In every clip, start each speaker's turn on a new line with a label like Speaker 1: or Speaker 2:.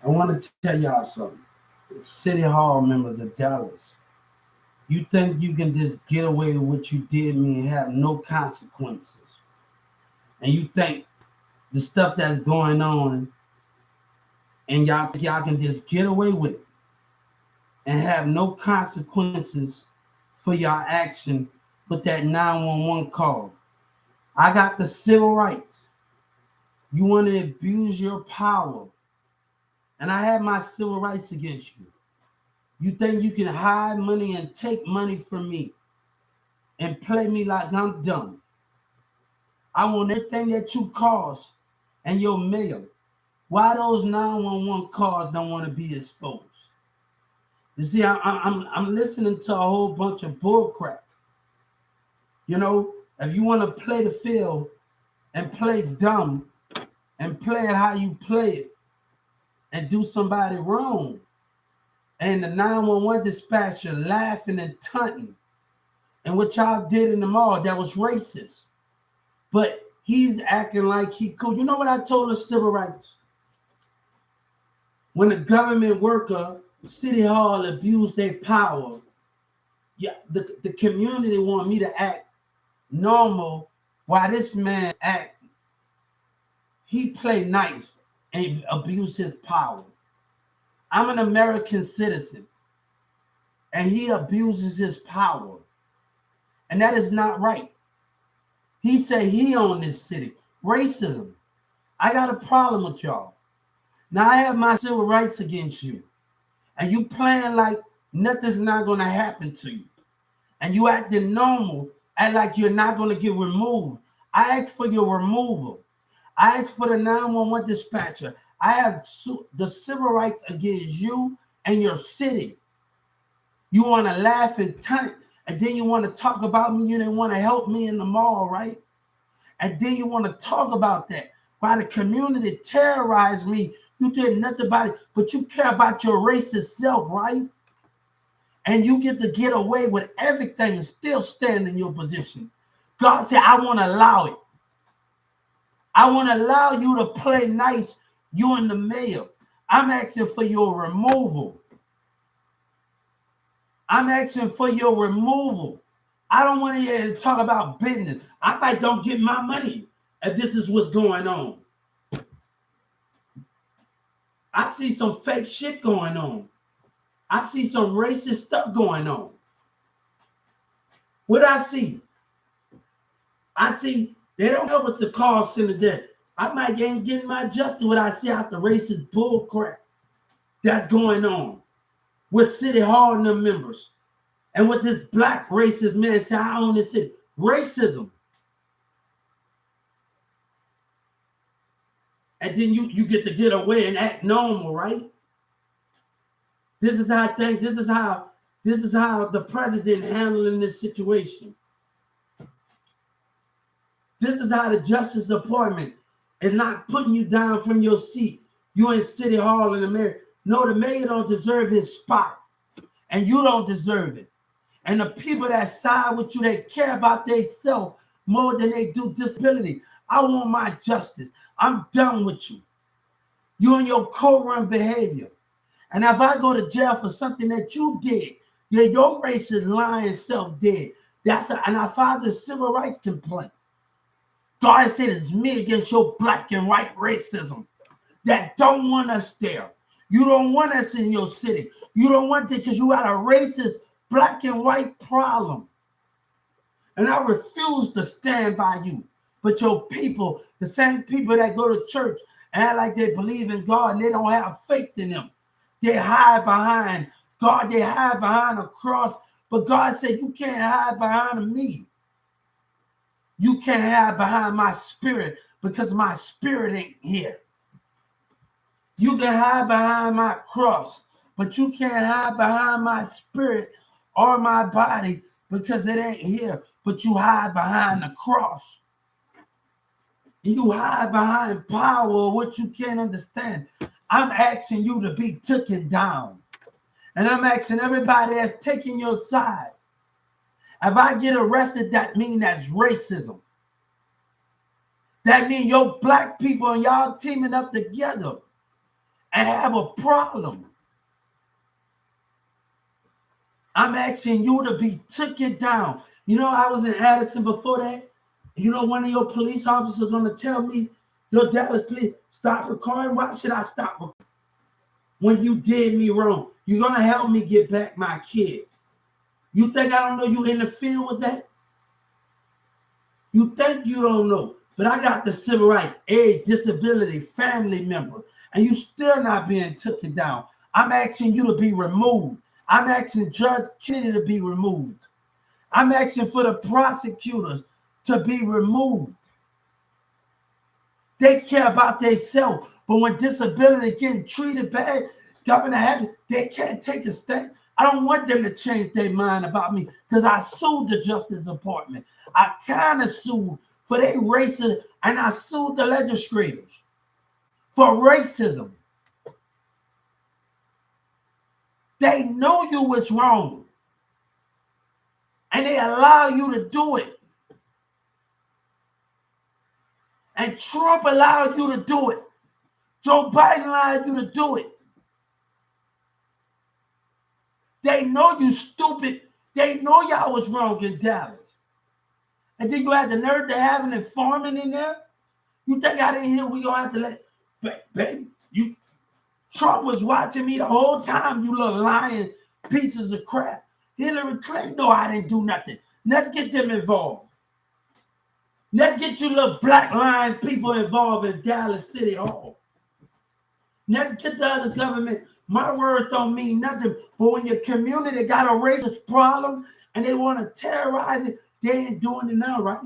Speaker 1: I want to tell y'all something. City Hall members of Dallas, you think you can just get away with what you did me and have no consequences. And you think the stuff that's going on and y'all think y'all can just get away with it and have no consequences for y'all action with that 911 call. I got the civil rights. You want to abuse your power. And I have my civil rights against you. You think you can hide money and take money from me and play me like I'm dumb. I want everything that you cost and your mail. Why those 911 calls don't want to be exposed? You see, I'm listening to a whole bunch of bull crap. You know, if you want to play the field and play dumb and play it how you play it and do somebody wrong, and the 911 dispatcher laughing and taunting, and what y'all did in the mall, that was racist. But he's acting like he cool. You know what I told the civil rights? When a government worker, City Hall abused their power, yeah, the community want me to act normal while this man act, he play nice and abuse his power. I'm an American citizen and he abuses his power. And that is not right. He said he owned this city. Racism. I got a problem with y'all. Now I have my civil rights against you. And you playing like nothing's not going to happen to you. And you acting normal, act like you're not going to get removed. I asked for your removal. I asked for the 911 dispatcher. I have the civil rights against you and your city. You want to laugh and taunt, and then you want to talk about me. You didn't want to help me in the mall, right? And then you want to talk about that. Why the community terrorized me. You did nothing about it, but you care about your racist self, right? And you get away with everything and still stand in your position. God said, I want to allow it. I want to allow you to play nice, you and the mayor. I'm asking for your removal. I'm asking for your removal. I don't want to hear you talk about business. I might don't get my money if this is what's going on. I see some fake shit going on. I see some racist stuff going on. What I see? I see they don't know what the call center did. I might ain't getting my justice what I see out the racist bull crap that's going on with City Hall and the members. And what this black racist man said, I own this city. Racism. And then you get away and act normal, right? This is how I think. This is how the president handling this situation. This is how the Justice Department is not putting you down from your seat. You in City Hall in the mayor. No, the mayor don't deserve his spot. And you don't deserve it. And the people that side with you, they care about themselves more than they do disability. I want my justice. I'm done with you. You and your co-run behavior. And if I go to jail for something that you did, your racist lying self did. And I filed a civil rights complaint. God said it's me against your black and white racism that don't want us there. You don't want us in your city. You don't want it because you got a racist black and white problem. And I refuse to stand by you. But your people, the same people that go to church and act like they believe in God and they don't have faith in him. They hide behind God. They hide behind a cross. But God said, you can't hide behind me. You can't hide behind my spirit because my spirit ain't here. You can hide behind my cross, but you can't hide behind my spirit or my body because it ain't here. But you hide behind the cross. You hide behind power, what you can't understand. I'm asking you to be taken down. And I'm asking everybody that's taking your side. If I get arrested, that means that's racism. That means your black people and y'all teaming up together. and have a problem. I'm asking you to be taken down. You know, I was in Addison before that. You know, one of your police officers going to tell me, your Dallas police, stop recording. Why should I stop recording? When you did me wrong, you're going to help me get back my kid. You think I don't know you interfere with that? You think you don't know. But I got the civil rights, aid, disability, family member, and you still not being taken down. I'm asking you to be removed. I'm asking Judge Kennedy to be removed. I'm asking for the prosecutors to be removed. They care about themselves, but when disability getting treated bad, Governor Abbott, they can't take a stand. I don't want them to change their mind about me because I sued the Justice Department. I kind of sued for their racism, and I sued the legislators for racism. They know you was wrong, and they allow you to do it. And Trump allowed you to do it. Joe Biden allowed you to do it. They know you stupid. They know y'all was wrong in Dallas. And then you had the nerve to have an informant in there? You think I didn't hear we gonna have to let, baby, Trump was watching me the whole time, you little lying pieces of crap. Hillary Clinton, no, I didn't do nothing. Let's get them involved. Let's get you little black lying people involved in Dallas City Hall. Let's get the other government. My words don't mean nothing, but when your community got a racist problem and they want to terrorize it, they ain't doing it now, right?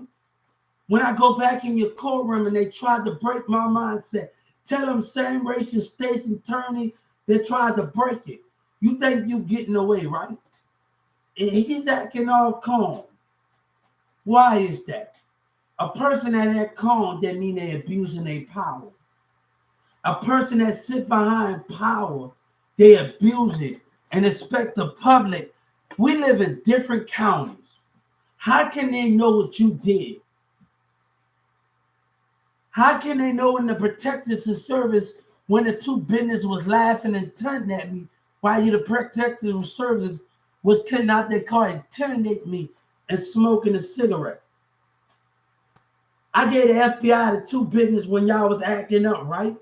Speaker 1: When I go back in your courtroom and they tried to break my mindset, tell them same racist states attorney, they tried to break it. You think you getting away, right? And he's acting all calm. Why is that? A person that act calm, that mean they abusing their power. A person that sit behind power, they abuse it and expect the public. We live in different counties. How can they know what you did? How can they know in the protective service when the two business was laughing and turning at me while you the protective service was cutting out their car and intimidate me and smoking a cigarette? I gave the FBI the two business when y'all was acting up, right?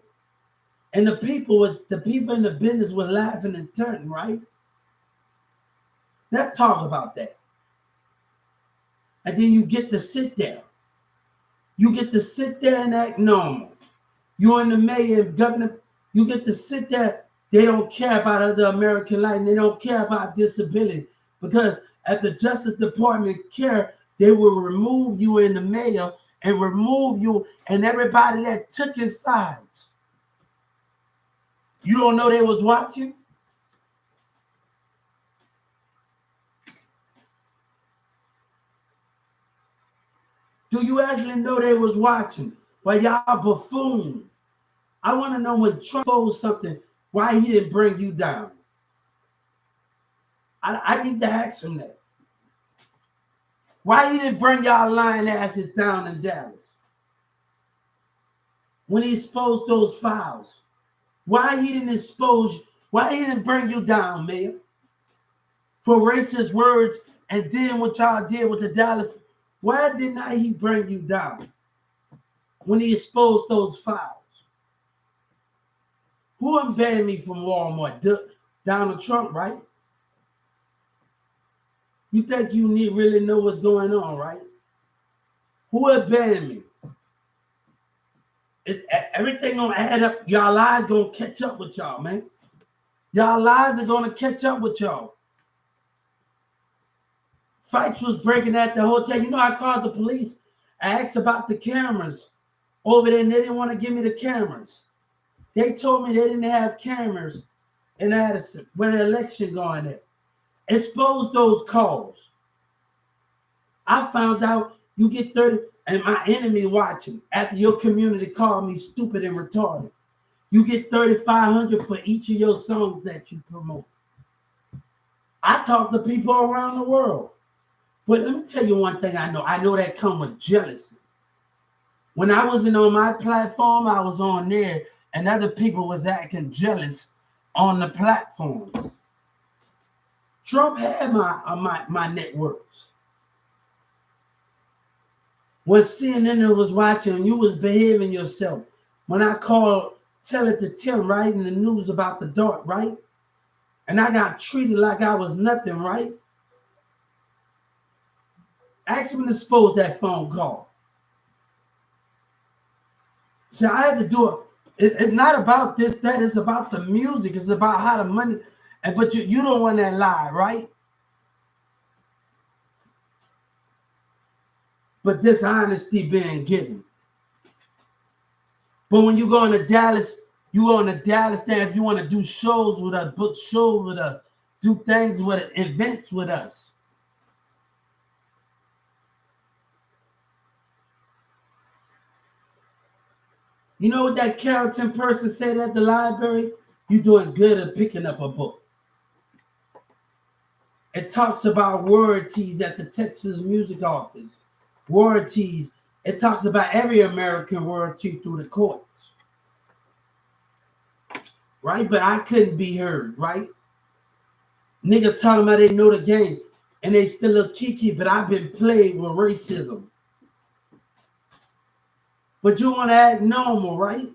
Speaker 1: And the people in the business was laughing and turning, right? Let's talk about that. And then you get to sit there. You get to sit there and act normal. You and the mayor and governor, you get to sit there. They don't care about other American life. And they don't care about disability. Because at the Justice Department care, they will remove you and the mayor and remove you and everybody that took his sides. You don't know they was watching? Do you actually know they was watching? Well, y'all buffoon. I want to know when Trump posed something, why he didn't bring you down. I need to ask him that. Why he didn't bring y'all lying asses down in Dallas? When he exposed those files. Why he didn't bring you down, man? For racist words and then what y'all did with the Dallas. Why did not he bring you down when he exposed those files? Who unbanned me from Walmart? Donald Trump, right? You think you really know what's going on, right? Who unbanned me? Everything gonna add up. Y'all lies gonna catch up with y'all, man. Y'all lies are gonna catch up with y'all. Fights was breaking at the hotel. You know, I called the police. I asked about the cameras over there, and they didn't want to give me the cameras. They told me they didn't have cameras in Addison when the election going there. Expose those calls. I found out you get 30, and my enemy watching after your community called me stupid and retarded. You get $3,500 for each of your songs that you promote. I talk to people around the world. But let me tell you one thing I know. I know that come with jealousy. When I wasn't on my platform, I was on there. and other people was acting jealous on the platforms. Trump had my networks. When CNN was watching and you was behaving yourself, when I called Tell It to Tim, right, in the news about the dark, right, and I got treated like I was nothing, right, ask him to expose that phone call. See, I had to do it. It's not about this, that. It's about the music. It's about how the money. But you don't want that lie, right? But dishonesty being given. But when you go into Dallas, you go into Dallas there. If you want to do shows with us, book shows with us, do things with us, events with us. You know what that Carrollton person said at the library? You're doing good at picking up a book. It talks about royalties at the Texas Music Office. Royalties. It talks about every American royalty through the courts. Right? But I couldn't be heard, right? Niggas talking about they know the game and they still look kiki, but I've been played with racism. But you want to act normal, right?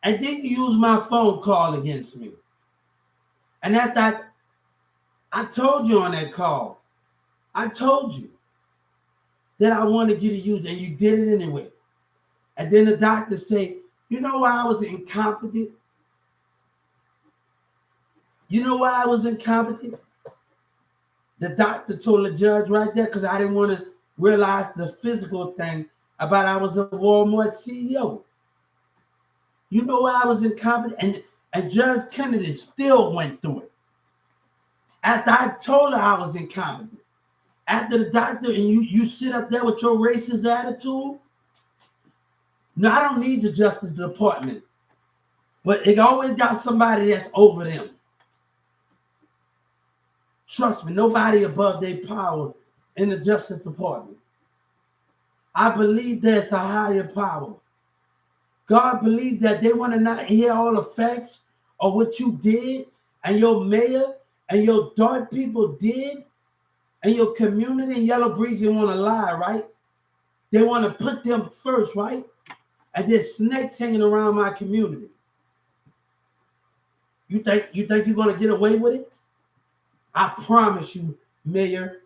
Speaker 1: And then you use my phone call against me. And after I told you on that call, I told you that I wanted you to use it, and you did it anyway. And then the doctor said, you know why I was incompetent? You know why I was incompetent? The doctor told the judge right there, because I didn't want to realize the physical thing about I was a Walmart CEO. You know why I was incompetent? And Judge Kennedy still went through it. After I told her I was incompetent. After the doctor, and you sit up there with your racist attitude. No, I don't need the Justice Department. But it always got somebody that's over them. Trust me, nobody above their power in the Justice Department. I believe there's a higher power. God believed that they want to not hear all the facts of what you did and your mayor and your dark people did and your community in Yellow Breeze. They want to lie, right? They want to put them first, right? And there's snakes hanging around my community. You think you're going to get away with it? I promise you, Mayor.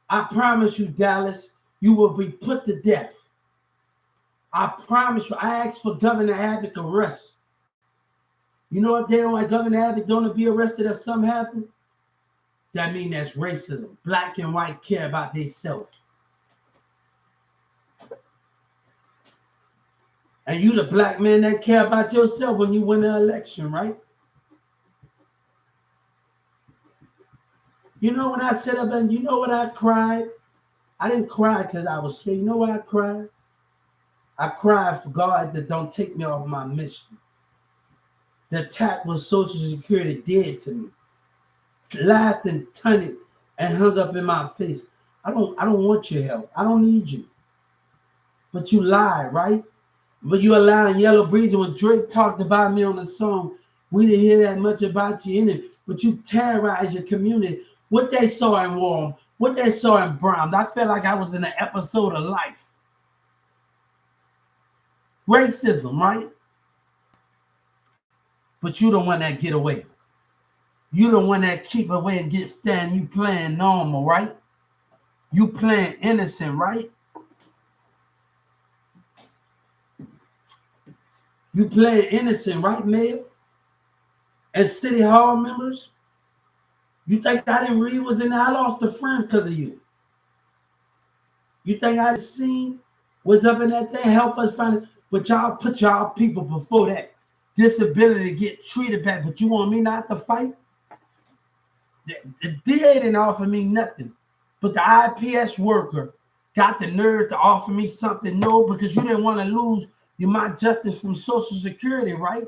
Speaker 1: I promise you, Dallas, you will be put to death. I promise you. I asked for Governor Abbott arrest. You know if they don't like Governor Abbott going to be arrested if something happens? That means that's racism. Black and white care about themselves. And you the black man that care about yourself when you win the election, right? You know when I sat up and you know what I cried? I didn't cry because I was scared. You know why I cried? I cried for God that don't take me off my mission. The attack was Social Security did to me. Laughed and tunted and hung up in my face. I don't want your help. I don't need you. But you lied, right? But you allowing Yellow Breeze. When Drake talked about me on the song, we didn't hear that much about you in it. But you terrorized your community. What they saw in Warm, what they saw in Brown. I felt like I was in an episode of Life. Racism, right? But you the one that get away. You the one that keep away and get stand. You playing normal, right? You playing innocent, right? You playing innocent, right, Mayor? As City Hall members? You think I didn't read was in there? I lost a friend because of you. You think I seen was up in that thing? Help us find it. But y'all put y'all people before that. Disability to get treated bad. But you want me not to fight? The DA didn't offer me nothing. But the IPS worker got the nerve to offer me something. No, because you didn't want to lose my justice from Social Security, right?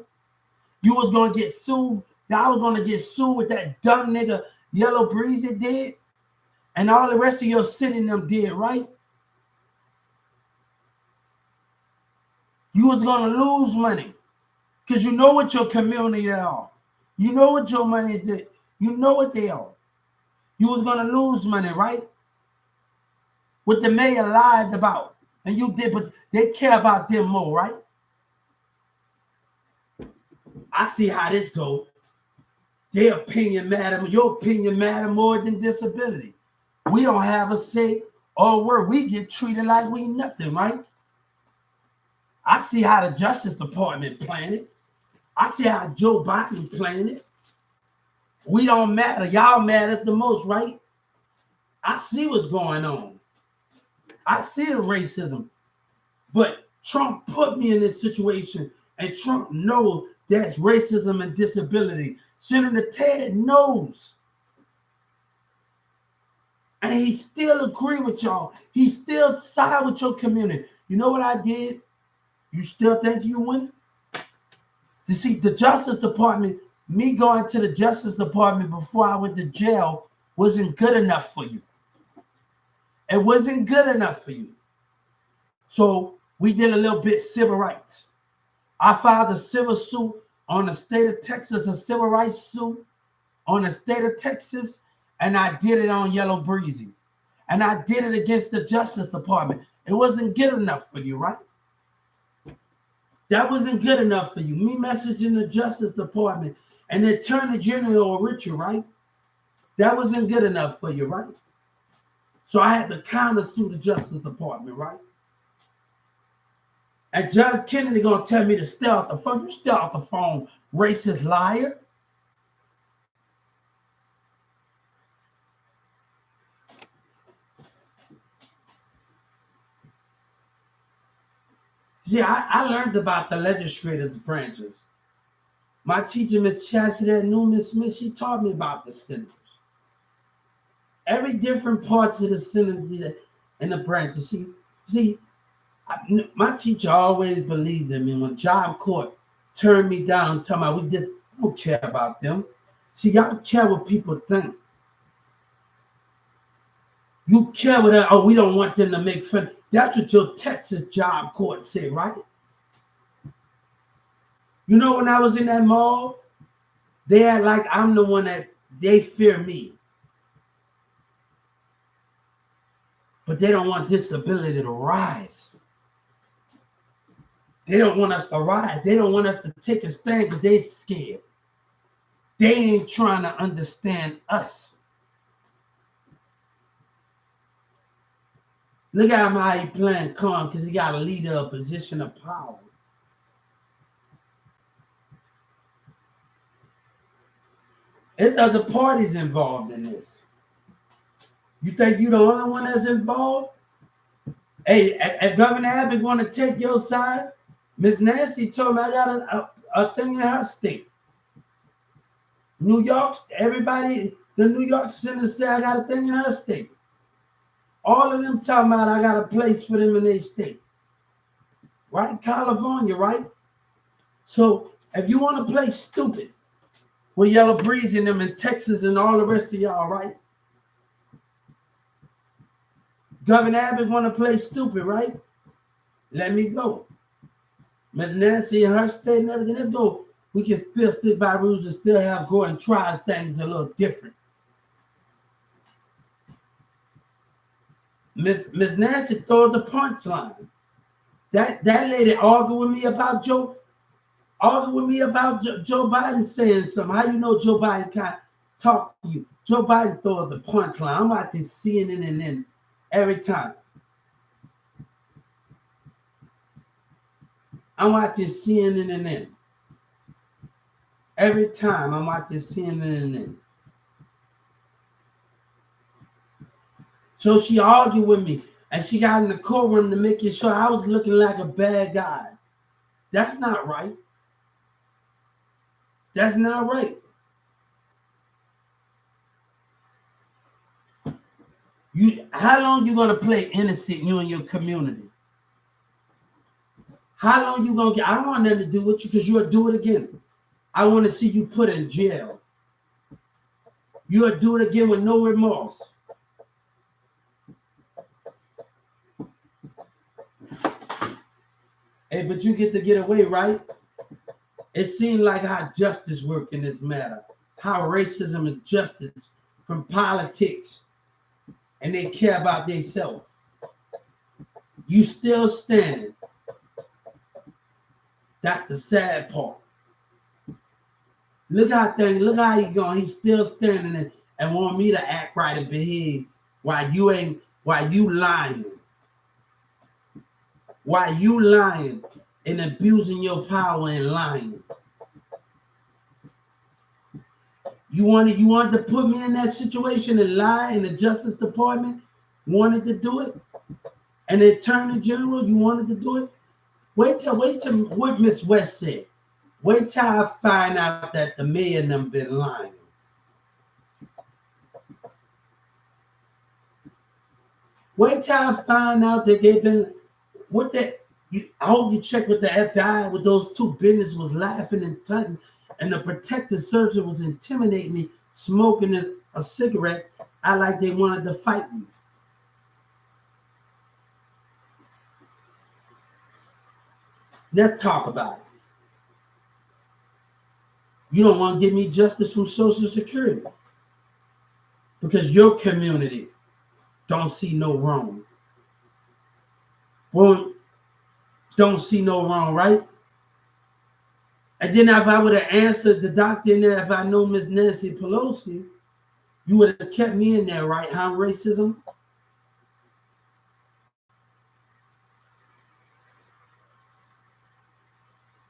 Speaker 1: You was going to get sued. Y'all was going to get sued with that dumb nigga Yellow Breeze did. And all the rest of your city them did, right? You was going to lose money because you know what your community are. You know what your money did. You know what they are. You was going to lose money, right? What the mayor lied about. And you did, but they care about them more, right? I see how this goes. Their opinion matter. Your opinion matter more than disability. We don't have a say or word. We get treated like we nothing, right? I see how the Justice Department playing it. I see how Joe Biden playing it. We don't matter. Y'all matter the most, right? I see what's going on. I see the racism. But Trump put me in this situation, and Trump knows that's racism and disability. Senator Ted knows. And he still agree with y'all. He still side with your community. You know what I did? You still think you win? You see, the Justice Department, me going to the Justice Department before I went to jail wasn't good enough for you. It wasn't good enough for you. So we did a little bit civil rights. I filed a civil suit on the state of Texas, a civil rights suit on the state of Texas, and I did it on Yellow Breezy. And I did it against the Justice Department. It wasn't good enough for you, right? That wasn't good enough for you. Me messaging the Justice Department and the Attorney General Richard, right? That wasn't good enough for you, right? So I had to countersue the Justice Department, right? And Judge Kennedy gonna tell me to stay off the phone. You stay off the phone, racist liar. See, I learned about the legislative branches. My teacher, Miss Chastity, that knew Miss Smith, she taught me about the senators. Every different parts of the Senate and the branches. My teacher always believed in me. When Job Court turned me down, talking about I don't care about them. See, y'all care what people think. You care what we don't want them to make fun. That's what your Texas Job Court said, right? You know, when I was in that mall, they act like I'm the one that they fear me. But they don't want disability to rise. They don't want us to rise. They don't want us to take a stand because they're scared. They ain't trying to understand us. Look at him how he playing calm because he got a leader, a position of power. There's other parties involved in this. You think you're the only one that's involved? Hey, if Governor Abbott want to take your side, Miss Nancy told me I got a thing in her state. New York, everybody, the New York Senator said I got a thing in her state. All of them talking about I got a place for them in their state. Right? California, right? So if you want to play stupid with Yellow Breeze in them in Texas and all the rest of y'all, right? Governor Abbott want to play stupid, right? Let me go. Miss Nancy and her state and everything, let's go. We can still stick by rules and still have go and try things a little different. Miss Nancy throw the punchline. That lady argued with me about Joe Biden saying something. How you know Joe Biden can't talk to you? Joe Biden throws the punchline. I'm watching CNN and then every time. I'm watching CNN and then. Every time I'm watching CNN and then. So she argued with me and she got in the courtroom to make sure I was looking like a bad guy. That's not right. That's not right. How long you gonna play innocent, you and your community? How long you gonna get? I don't want nothing to do with you because you'll do it again. I want to see you put in jail. You'll do it again with no remorse. Hey, but you get to get away, right? It seemed like how justice work in this matter, how racism and justice from politics, and they care about themselves. You still standing. That's the sad part. Look how he's going. He's still standing and want me to act right and behave while you lying. While you lying and abusing your power and lying. You wanted to put me in that situation and lie, and the Justice Department wanted to do it, and the Attorney General, you wanted to do it. Wait till what Miss West said. Wait till I find out that the mayor and them been lying. Wait till I find out that they've been I hope you check with the FBI with those two business was laughing and tunting, and the protective surgeon was intimidating me, smoking a cigarette. I like they wanted to fight me. Let's talk about it. You don't want to give me justice from Social Security because your community don't see no wrong. Well, don't see no wrong, right? And then if I would have answered the doctor in there, if I know Miss Nancy Pelosi, you would have kept me in there, right? How racism?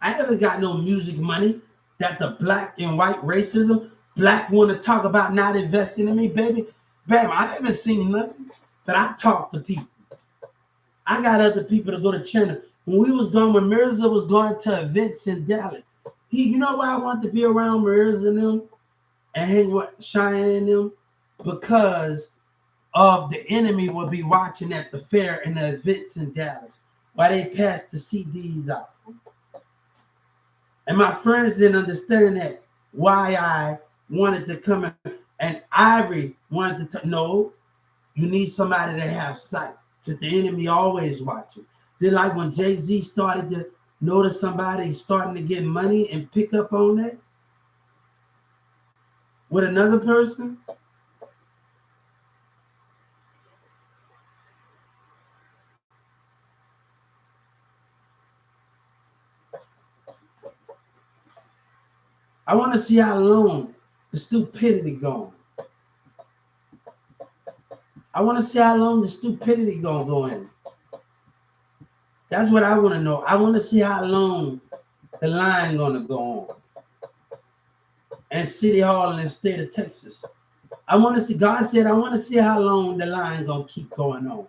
Speaker 1: I haven't got no music money that the black and white racism, black want to talk about not investing in me, baby. Bam, I haven't seen nothing, but I talk to people. I got other people to go to China. When Mirza was going to events in Dallas, you know why I want to be around Mirza and them and hang with Cheyenne and them? Because of the enemy will be watching at the fair and the events in Dallas while they pass the CDs out. And my friends didn't understand that, why I wanted to come in. And Ivory wanted to no, you need somebody to have sight. That the enemy always watching. Then like when Jay-Z started to notice somebody starting to get money and pick up on that with another person. I want to see how long the stupidity going. I want to see how long the stupidity gonna go in. That's what I want to know. I want to see how long the line gonna go on. And City Hall in the state of Texas. I want to see, God said, I want to see how long the line gonna keep going on.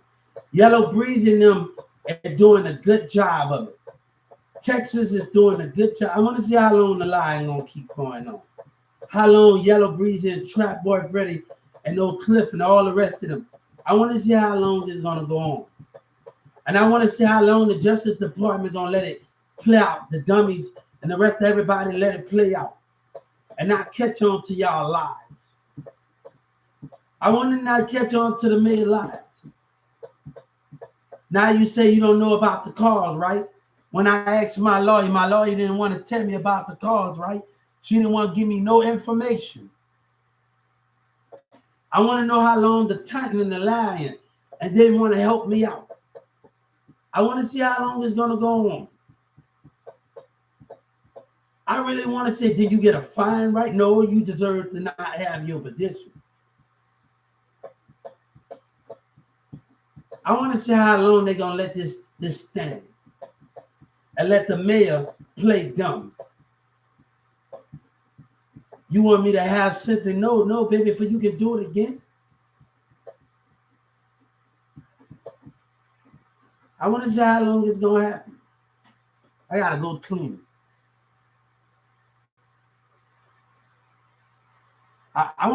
Speaker 1: Yellow Breeze and them are doing a good job of it. Texas is doing a good job. I want to see how long the line gonna keep going on. How long Yellow Breeze and Trap Boy Freddy and Old Cliff and all the rest of them. I want to see how long this is gonna go on. And I want to see how long the Justice Department gonna let it play out, the dummies and the rest of everybody let it play out. And not catch on to y'all lies. I want to not catch on to the mayor lies. Now you say you don't know about the cause, right? When I asked my lawyer didn't want to tell me about the cause, right? She didn't want to give me no information. I want to know how long the taunting and the lying, and they want to help me out. I want to see how long it's going to go on. I really want to say, did you get a fine, right? No, you deserve to not have your position. I want to see how long they're going to let this stand and let the mayor play dumb. You want me to have something? No, baby, for you can do it again. I want to see how long it's going to happen. I got to go clean. I want to